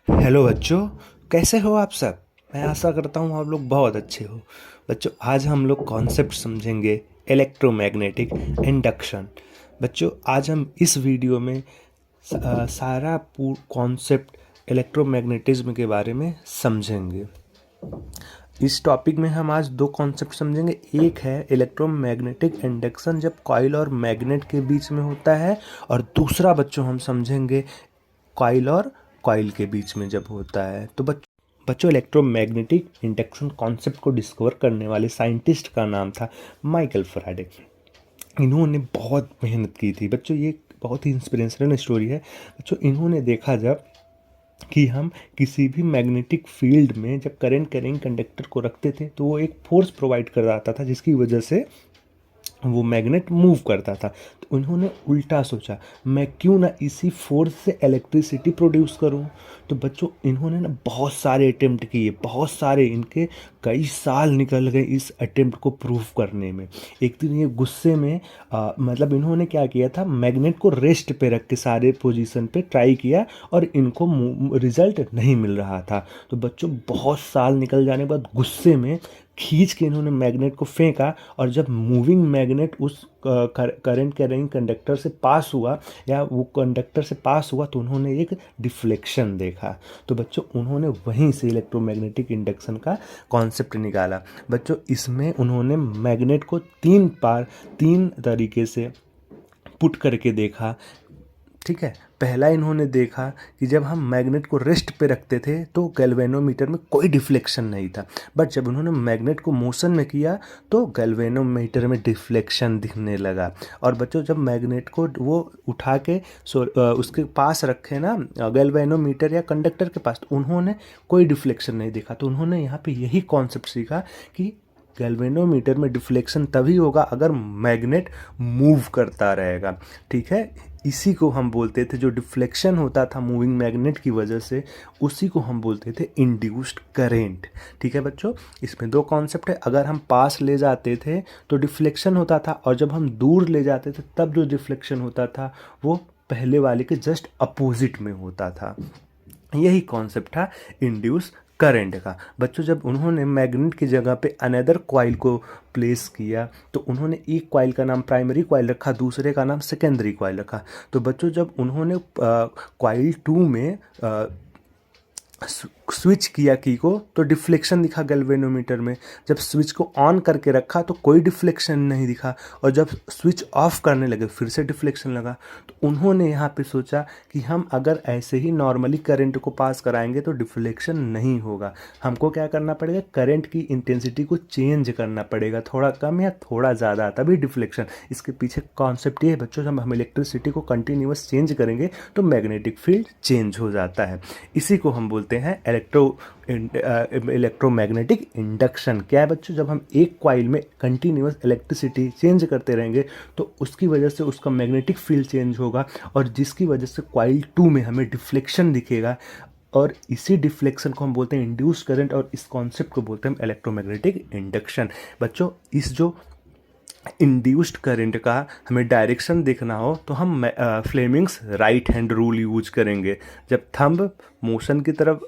Hello बच्चों, कैसे हो आप सब। मैं आशा करता हूँ आप लोग बहुत अच्छे हो। बच्चों, आज हम लोग कॉन्सेप्ट समझेंगे इलेक्ट्रोमैग्नेटिक इंडक्शन। बच्चों, आज हम इस वीडियो में सारा कॉन्सेप्ट इलेक्ट्रोमैग्नेटिज्म के बारे में समझेंगे। इस टॉपिक में हम आज दो कॉन्सेप्ट समझेंगे। एक है इलेक्ट्रोमैग्नेटिक इंडक्शन जब कॉइल और मैग्नेट के बीच में होता है, और दूसरा बच्चों हम समझेंगे कॉइल और कॉइल के बीच में जब होता है। तो बच्चों, इलेक्ट्रोमैग्नेटिक इंडक्शन कॉन्सेप्ट को डिस्कवर करने वाले साइंटिस्ट का नाम था माइकल फैराडे। इन्होंने बहुत मेहनत की थी बच्चों। ये बहुत ही इंस्पिरेशनल स्टोरी है बच्चों। इन्होंने देखा जब कि हम किसी भी मैग्नेटिक फील्ड में जब करंट कैरिंग कंडक्टर को रखते थे तो वो एक फोर्स प्रोवाइड कर रहा था जिसकी वजह से वो मैग्नेट मूव करता था। तो उन्होंने उल्टा सोचा, मैं क्यों ना इसी फोर्स से इलेक्ट्रिसिटी प्रोड्यूस करूं। तो बच्चों, इन्होंने ना बहुत सारे अटेम्प्ट किए, बहुत सारे, इनके कई साल निकल गए इस अटेम्प्ट को प्रूव करने में। एक दिन ये गुस्से में मतलब इन्होंने क्या किया था, मैग्नेट को रेस्ट पे रख के सारे पोजीशन पे ट्राई किया और इनको रिजल्ट नहीं मिल रहा था। तो बच्चों, बहुत साल निकल जाने के बाद गुस्से में खींच के इन्होंने मैग्नेट को फेंका, और जब मूविंग मैग्नेट उस करंट कैरिंग कंडक्टर से पास हुआ या वो कंडक्टर से पास हुआ तो उन्होंने एक डिफ्लेक्शन देखा। तो बच्चों, उन्होंने वहीं से इलेक्ट्रोमैग्नेटिक इंडक्शन का कॉन्सेप्ट निकाला। बच्चों, इसमें उन्होंने मैग्नेट को तीन तरीके से पुट करके देखा। ठीक है, पहला इन्होंने देखा कि जब हम मैग्नेट को रेस्ट पे रखते थे तो गैल्वेनोमीटर में कोई डिफ्लेक्शन नहीं था, बट जब उन्होंने मैग्नेट को मोशन में किया तो गैल्वेनोमीटर में डिफ्लेक्शन दिखने लगा। और बच्चों, जब मैग्नेट को वो उठा के उसके पास रखे ना गैल्वेनोमीटर या कंडक्टर के पास, तो उन्होंने कोई डिफ्लेक्शन नहीं देखा। तो उन्होंने यहाँ पे यही कॉन्सेप्ट सीखा कि गैल्वेनोमीटर में डिफ्लेक्शन तभी होगा अगर मैग्नेट मूव करता रहेगा। ठीक है, इसी को हम बोलते थे, जो डिफ्लेक्शन होता था मूविंग मैग्नेट की वजह से, उसी को हम बोलते थे इंड्यूस्ड करेंट। ठीक है बच्चों, इसमें दो कॉन्सेप्ट है। अगर हम पास ले जाते थे तो डिफ्लेक्शन होता था, और जब हम दूर ले जाते थे तब जो डिफ्लेक्शन होता था वो पहले वाले के जस्ट अपोजिट में होता था। यही कॉन्सेप्ट था इंड्यूस करंट का। बच्चों, जब उन्होंने मैग्नेट की जगह पे अनदर कॉइल को प्लेस किया तो उन्होंने एक कॉइल का नाम प्राइमरी कॉइल रखा, दूसरे का नाम सेकेंडरी कॉइल रखा। तो बच्चों, जब उन्होंने कॉइल 2 में स्विच किया की को तो डिफ्लेक्शन दिखा गैल्वेनोमीटर में। जब स्विच को ऑन करके रखा तो कोई डिफ्लेक्शन नहीं दिखा, और जब स्विच ऑफ करने लगे फिर से डिफ्लेक्शन लगा। तो उन्होंने यहाँ पे सोचा कि हम अगर ऐसे ही नॉर्मली करंट को पास कराएंगे तो डिफ्लेक्शन नहीं होगा, हमको क्या करना पड़ेगा, करंट की इंटेंसिटी को चेंज करना पड़ेगा, थोड़ा कम या थोड़ा ज़्यादा, तभी डिफ्लेक्शन। इसके पीछे कॉन्सेप्ट ये है बच्चों, जब हम इलेक्ट्रिसिटी को कंटिन्यूअस चेंज करेंगे तो मैग्नेटिक फील्ड चेंज हो जाता है। इसी को हम बोलते हैं इलेक्ट्रोमैग्नेटिक इंडक्शन। क्या है बच्चों, जब हम एक कॉइल में कंटिन्यूअस इलेक्ट्रिसिटी चेंज करते रहेंगे तो उसकी वजह से उसका मैग्नेटिक फील्ड चेंज होगा, और जिसकी वजह से कॉइल 2 में हमें डिफ्लेक्शन दिखेगा, और इसी डिफ्लेक्शन को हम बोलते हैं इंड्यूस करंट, और इस कॉन्सेप्ट को बोलते हैं इलेक्ट्रोमैग्नेटिक इंडक्शन। बच्चों, इस जो इंड्यूस्ड करंट का हमें डायरेक्शन देखना हो तो हम Fleming's right hand rule use करेंगे। जब थंब मोशन की तरफ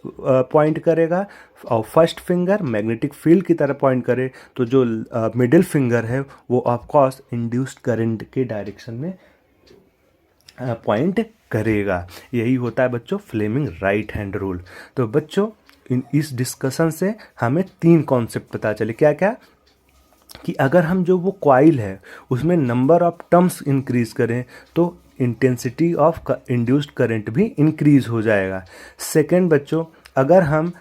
पॉइंट करेगा और फर्स्ट फिंगर मैग्नेटिक फील्ड की तरफ पॉइंट करे, तो जो मिडिल फिंगर है वो ऑफ कोर्स इंड्यूस्ड करंट के डायरेक्शन में पॉइंट करेगा। यही होता है बच्चों फ्लेमिंग राइट हैंड रूल। तो बच्चों, इस डिस्कशन से हमें तीन कॉन्सेप्ट पता चले। क्या क्या, कि अगर हम जो वो कॉइल है उसमें नंबर ऑफ टर्म्स इंक्रीज करें तो इंटेंसिटी ऑफ इंड्यूस्ड करंट भी इंक्रीज हो जाएगा। सेकंड बच्चों, अगर हम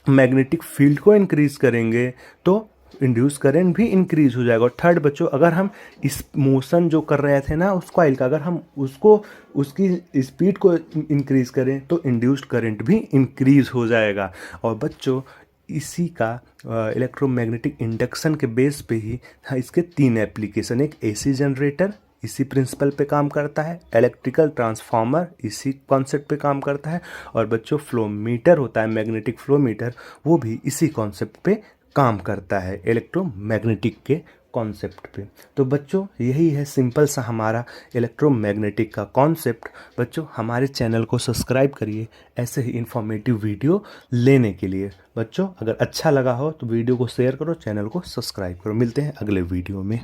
मैग्नेटिक फील्ड को इंक्रीज करेंगे तो इंड्यूस करंट भी इंक्रीज हो जाएगा। और थर्ड बच्चों, अगर हम इस मोशन जो कर रहे थे ना उस कॉइल का, अगर हम उसको उसकी स्पीड को इंक्रीज करें तो इंड्यूस्ड करंट भी इंक्रीज हो जाएगा। और बच्चों, इसी का इलेक्ट्रोमैग्नेटिक इंडक्शन के बेस पे ही इसके तीन एप्लीकेशन, एक एसी जनरेटर इसी प्रिंसिपल पे काम करता है, इलेक्ट्रिकल ट्रांसफार्मर इसी कॉन्सेप्ट पे काम करता है, और बच्चों फ्लो मीटर होता है मैग्नेटिक फ्लो मीटर, वो भी इसी कॉन्सेप्ट पे काम करता है इलेक्ट्रोमैग्नेटिक के कॉन्सेप्ट पे। तो बच्चों यही है सिंपल सा हमारा इलेक्ट्रोमैग्नेटिक का कॉन्सेप्ट। बच्चों हमारे चैनल को सब्सक्राइब करिए ऐसे ही इन्फॉर्मेटिव वीडियो लेने के लिए। बच्चों अगर अच्छा लगा हो तो वीडियो को शेयर करो, चैनल को सब्सक्राइब करो। मिलते हैं अगले वीडियो में।